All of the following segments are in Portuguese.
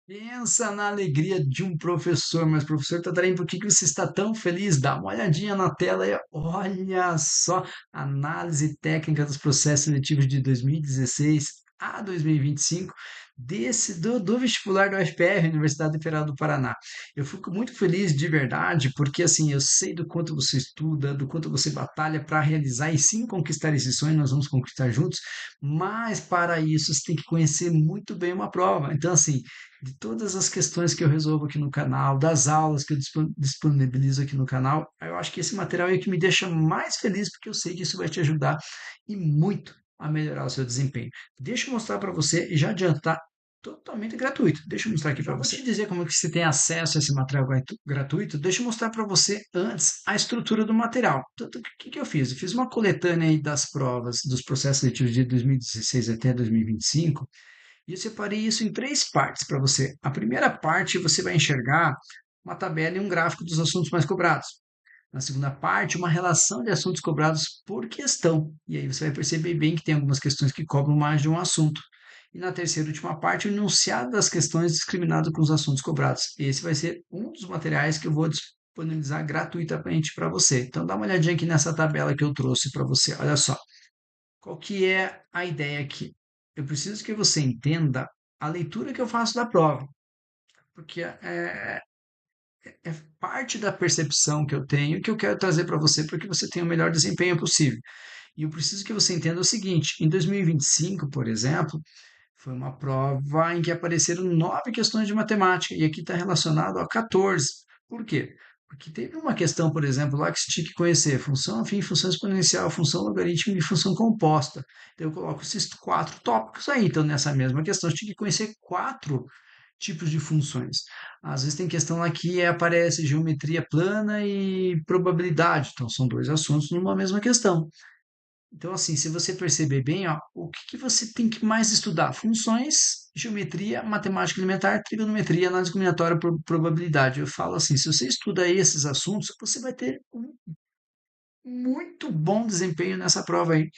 Pensa na alegria de um professor, mas professor Tatarim, por que que você está tão feliz? Dá uma olhadinha na tela e olha só, análise técnica dos processos seletivos de 2016 a 2025 do vestibular da UFPR, Universidade Federal do Paraná. Eu fico muito feliz de verdade, porque assim, eu sei do quanto você estuda, do quanto você batalha para realizar e sim conquistar esse sonho, nós vamos conquistar juntos, mas para isso você tem que conhecer muito bem uma prova. Então, assim, de todas as questões que eu resolvo aqui no canal, das aulas que eu disponibilizo aqui no canal, eu acho que esse material é o que me deixa mais feliz, porque eu sei que isso vai te ajudar e muito a melhorar o seu desempenho. Deixa eu mostrar para você e já adiantar totalmente gratuito. Deixa eu mostrar aqui para você. Vou te dizer como é que você tem acesso a esse material gratuito. Deixa eu mostrar para você antes a estrutura do material. Então, o que que eu fiz? Eu fiz uma coletânea aí das provas dos processos seletivos de 2016 até 2025 e eu separei isso em três partes para você. A primeira parte você vai enxergar uma tabela e um gráfico dos assuntos mais cobrados. Na segunda parte, uma relação de assuntos cobrados por questão. E aí você vai perceber bem que tem algumas questões que cobram mais de um assunto. E na terceira e última parte, o enunciado das questões discriminado com os assuntos cobrados. Esse vai ser um dos materiais que eu vou disponibilizar gratuitamente para você. Então dá uma olhadinha aqui nessa tabela que eu trouxe para você. Olha só. Qual que é a ideia aqui? Eu preciso que você entenda a leitura que eu faço da prova, porque é parte da percepção que eu tenho que eu quero trazer para você para que você tenha o melhor desempenho possível. E eu preciso que você entenda o seguinte: em 2025, por exemplo, foi uma prova em que apareceram 9 questões de matemática, e aqui está relacionado a 14. Por quê? Porque teve uma questão, por exemplo, lá que você tinha que conhecer função afim, função exponencial, função logarítmica e função composta. Então, eu coloco esses 4 tópicos aí. Então, nessa mesma questão, você tinha que conhecer 4 tipos de funções. Às vezes tem questão lá que aparece geometria plana e probabilidade. Então, são dois assuntos numa mesma questão. Então, assim, se você perceber bem, ó, o que que você tem que mais estudar? Funções, geometria, matemática elementar, trigonometria, análise combinatória, probabilidade. Eu falo assim, se você estuda esses assuntos, você vai ter um muito bom desempenho nessa prova aí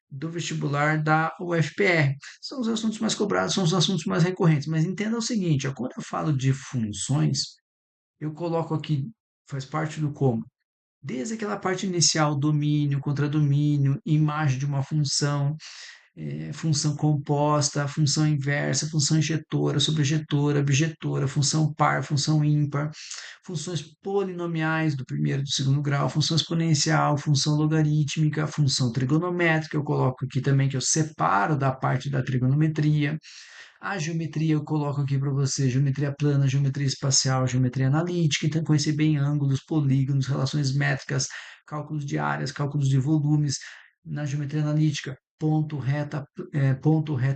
do vestibular da UFPR. São os assuntos mais cobrados, são os assuntos mais recorrentes. Mas entenda o seguinte, ó, quando eu falo de funções, eu coloco aqui, faz parte do como? Desde aquela parte inicial, domínio, contradomínio, imagem de uma função, função composta, função inversa, função injetora, sobrejetora, objetora, função par, função ímpar, funções polinomiais do primeiro e do segundo grau, função exponencial, função logarítmica, função trigonométrica, eu coloco aqui também que eu separo da parte da trigonometria. A geometria eu coloco aqui para você, geometria plana, geometria espacial, geometria analítica, então conhecer bem ângulos, polígonos, relações métricas, cálculos de áreas, cálculos de volumes. Na geometria analítica, ponto, reta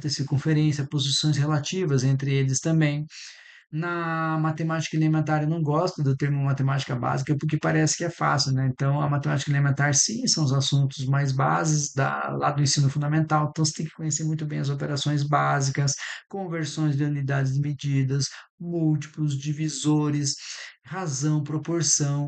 e circunferência, posições relativas entre eles também. Na matemática elementar, eu não gosto do termo matemática básica porque parece que é fácil, né? Então, a matemática elementar, sim, são os assuntos mais bases lá do ensino fundamental. Então, você tem que conhecer muito bem as operações básicas, conversões de unidades de medidas, múltiplos, divisores, razão, proporção,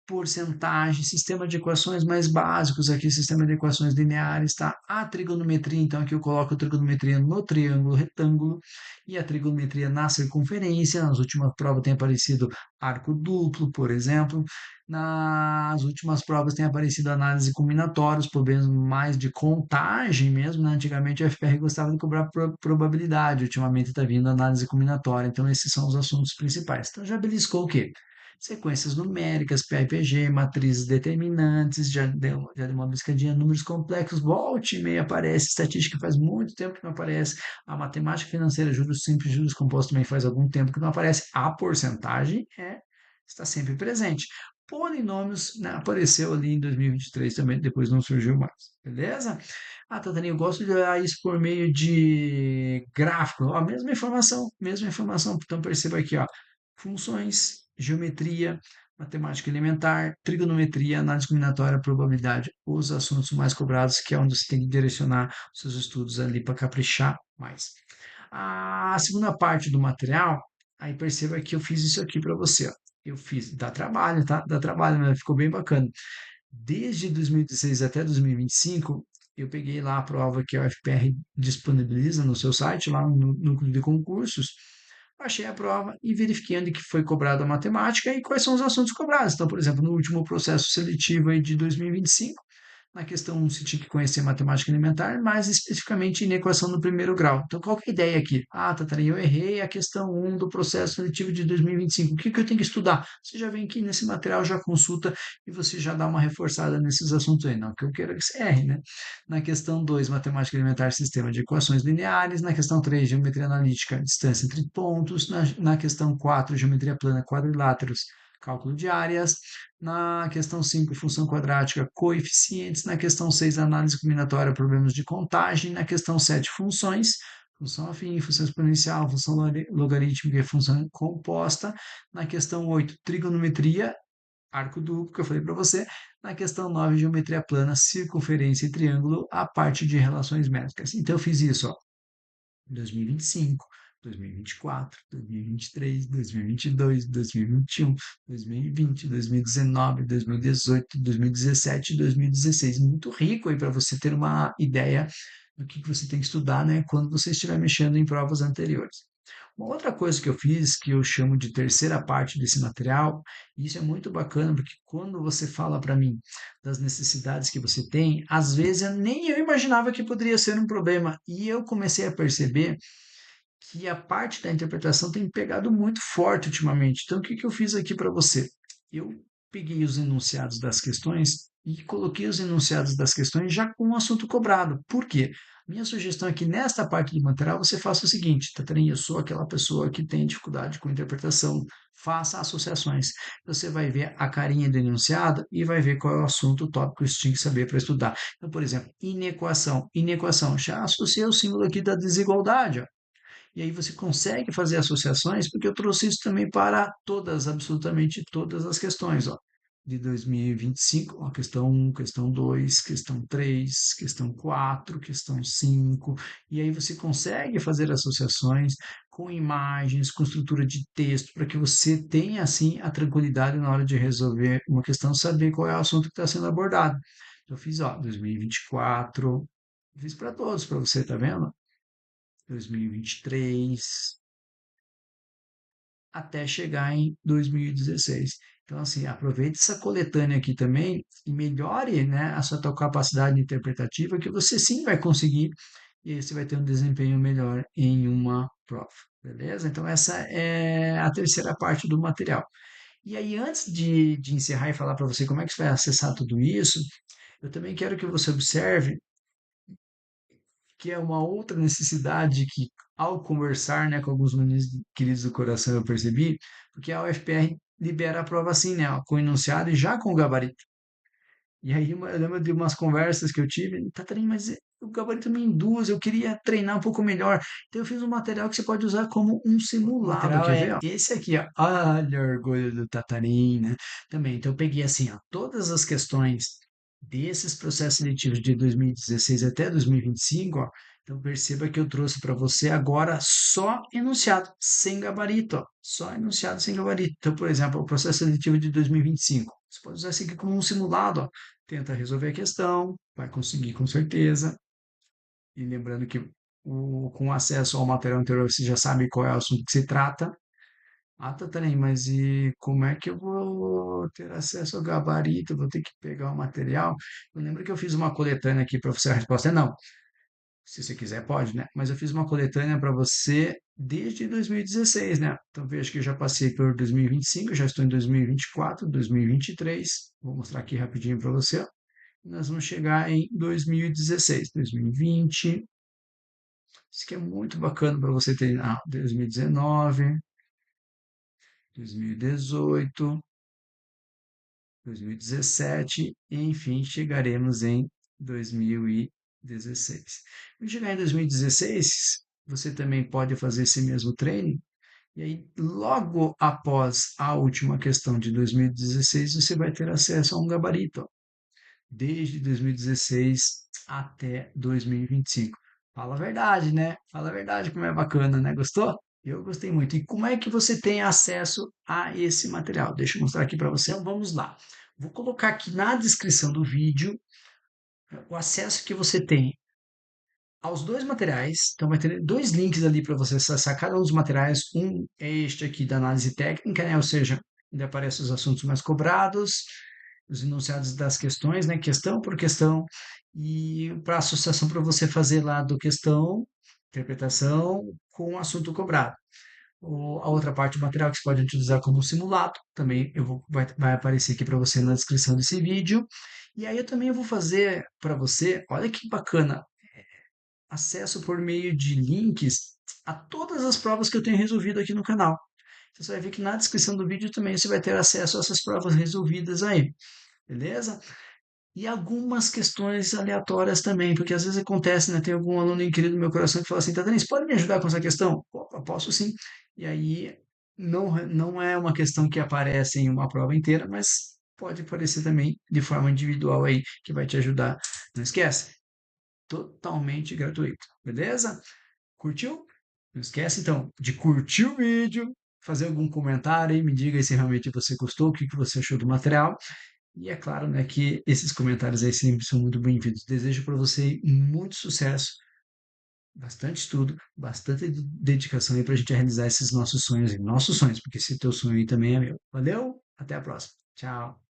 porcentagem, sistema de equações mais básicos aqui, sistema de equações lineares, tá? A trigonometria, então aqui eu coloco a trigonometria no triângulo retângulo e a trigonometria na circunferência. Nas últimas provas tem aparecido arco duplo, por exemplo. Nas últimas provas tem aparecido análise combinatória, os problemas mais de contagem mesmo, né? Antigamente o FPR gostava de cobrar probabilidade, ultimamente está vindo análise combinatória. Então esses são os assuntos principais. Então já beliscou o quê? Sequências numéricas, PRPG, matrizes determinantes, já deu uma biscadinha, números complexos, volte e meia aparece, estatística faz muito tempo que não aparece, a matemática financeira, juros simples, juros compostos também faz algum tempo que não aparece, a porcentagem está sempre presente. Polinômios, né, apareceu ali em 2023 também, depois não surgiu mais, beleza? Ah, Tatani, eu gosto de olhar isso por meio de gráfico, ó, mesma informação, então perceba aqui, ó, funções, geometria, matemática elementar, trigonometria, análise combinatória, probabilidade, os assuntos mais cobrados, que é onde você tem que direcionar os seus estudos ali para caprichar mais. A segunda parte do material, aí perceba que eu fiz isso aqui para você, ó. Eu fiz, dá trabalho, tá? Dá trabalho, mas ficou bem bacana. Desde 2016 até 2025, eu peguei lá a prova que a UFPR disponibiliza no seu site, lá no núcleo de concursos, Baixei a prova e verifiquei onde que foi cobrada a matemática e quais são os assuntos cobrados. Então, por exemplo, no último processo seletivo aí de 2025, na questão 1, você tinha que conhecer matemática elementar, mais especificamente inequação no primeiro grau. Então, qual que é a ideia aqui? Ah, Tatarinha, eu errei a questão 1 do processo seletivo de 2025. O que que eu tenho que estudar? Você já vem aqui nesse material, já consulta e você já dá uma reforçada nesses assuntos aí. Não que eu queira que você erre, né? Na questão 2, matemática elementar, sistema de equações lineares. Na questão 3, geometria analítica, distância entre pontos. Na questão 4, geometria plana, quadriláteros, cálculo de áreas. Na questão 5, função quadrática, coeficientes. Na questão 6, análise combinatória, problemas de contagem. Na questão 7, funções, função afim, função exponencial, função logarítmica e função composta. Na questão 8, trigonometria, arco duplo, que eu falei para você. Na questão 9, geometria plana, circunferência e triângulo, a parte de relações métricas. Então, eu fiz isso, ó, 2025, 2024, 2023, 2022, 2021, 2020, 2019, 2018, 2017 e 2016. Muito rico aí para você ter uma ideia do que você tem que estudar, né, quando você estiver mexendo em provas anteriores. Uma outra coisa que eu fiz, que eu chamo de terceira parte desse material, e isso é muito bacana, porque quando você fala para mim das necessidades que você tem, às vezes nem eu imaginava que poderia ser um problema, e eu comecei a perceber que a parte da interpretação tem pegado muito forte ultimamente. Então, o que que eu fiz aqui para você? Eu peguei os enunciados das questões e coloquei os enunciados das questões já com o assunto cobrado. Por quê? Minha sugestão é que nesta parte do material você faça o seguinte, Tatarinha, eu sou aquela pessoa que tem dificuldade com interpretação, faça associações. Você vai ver a carinha do enunciado e vai ver qual é o assunto, o tópico que você tinha que saber para estudar. Então, por exemplo, inequação. Inequação, já associei o símbolo aqui da desigualdade, ó. E aí você consegue fazer associações, porque eu trouxe isso também para todas, absolutamente todas as questões, ó. De 2025, ó, questão 1, questão 2, questão 3, questão 4, questão 5. E aí você consegue fazer associações com imagens, com estrutura de texto, para que você tenha, assim, a tranquilidade na hora de resolver uma questão, saber qual é o assunto que está sendo abordado. Eu fiz, ó, 2024, fiz para todos, para você, tá vendo? 2023, até chegar em 2016. Então, assim, aproveite essa coletânea aqui também e melhore, né, a sua tua capacidade interpretativa, que você sim vai conseguir e aí você vai ter um desempenho melhor em uma prova, beleza? Então, essa é a terceira parte do material. E aí, antes de encerrar e falar para você como é que você vai acessar tudo isso, eu também quero que você observe que é uma outra necessidade que, ao conversar, né, com alguns meninos queridos do coração, eu percebi, porque a UFPR libera a prova assim, né, ó, com o enunciado e já com o gabarito. E aí eu lembro de umas conversas que eu tive, Tatarinha, mas o gabarito me induz, eu queria treinar um pouco melhor. Então eu fiz um material que você pode usar como um simulado, material quer ver? Ó? Esse aqui, ó, olha o orgulho do Tatarim, né? Também, então eu peguei assim, ó, todas as questões desses processos seletivos de 2016 até 2025, ó, então perceba que eu trouxe para você agora só enunciado, sem gabarito, ó, só enunciado sem gabarito. Então, por exemplo, o processo seletivo de 2025, você pode usar isso aqui como um simulado, ó. Tenta resolver a questão, vai conseguir com certeza. E lembrando que com acesso ao material anterior você já sabe qual é o assunto que se trata. Ah, Tatanem, mas e como é que eu vou ter acesso ao gabarito? Vou ter que pegar o material? Eu lembro que eu fiz uma coletânea aqui para você. A resposta é não. Se você quiser, pode, né? Mas eu fiz uma coletânea para você desde 2016, né? Então veja que eu já passei por 2025, já estou em 2024, 2023. Vou mostrar aqui rapidinho para você. Nós vamos chegar em 2016, 2020. Isso aqui é muito bacana para você ter. 2019, 2018, 2017, enfim, chegaremos em 2016. Quando chegar em 2016, você também pode fazer esse mesmo treino, e aí, logo após a última questão de 2016, você vai ter acesso a um gabarito, desde 2016 até 2025. Fala a verdade, né? Fala a verdade como é bacana, né? Gostou? Eu gostei muito. E como é que você tem acesso a esse material? Deixa eu mostrar aqui para você. Então, vamos lá. Vou colocar aqui na descrição do vídeo o acesso que você tem aos dois materiais. Então, vai ter dois links ali para você acessar cada um dos materiais. Um é este aqui da análise técnica, né? Ou seja, onde aparecem os assuntos mais cobrados, os enunciados das questões, né? Questão por questão. E para a associação para você fazer lá do questão, interpretação com o assunto cobrado. A outra parte do material que você pode utilizar como simulado, também vai aparecer aqui para você na descrição desse vídeo. E aí eu também vou fazer para você, olha que bacana, acesso por meio de links a todas as provas que eu tenho resolvido aqui no canal. Você vai ver que na descrição do vídeo também você vai ter acesso a essas provas resolvidas aí, beleza? E algumas questões aleatórias também, porque às vezes acontece, né? Tem algum aluno querido do meu coração que fala assim, Tatanis, pode me ajudar com essa questão? Opa, posso sim. E aí não é uma questão que aparece em uma prova inteira, mas pode aparecer também de forma individual aí, que vai te ajudar. Não esquece, totalmente gratuito, beleza? Curtiu? Não esquece então de curtir o vídeo, fazer algum comentário aí, me diga aí se realmente você gostou, o que que você achou do material. E é claro, né, que esses comentários aí sempre são muito bem-vindos. Desejo para você muito sucesso, bastante estudo, bastante dedicação aí para a gente realizar esses nossos sonhos, porque esse teu sonho aí também é meu. Valeu, até a próxima. Tchau.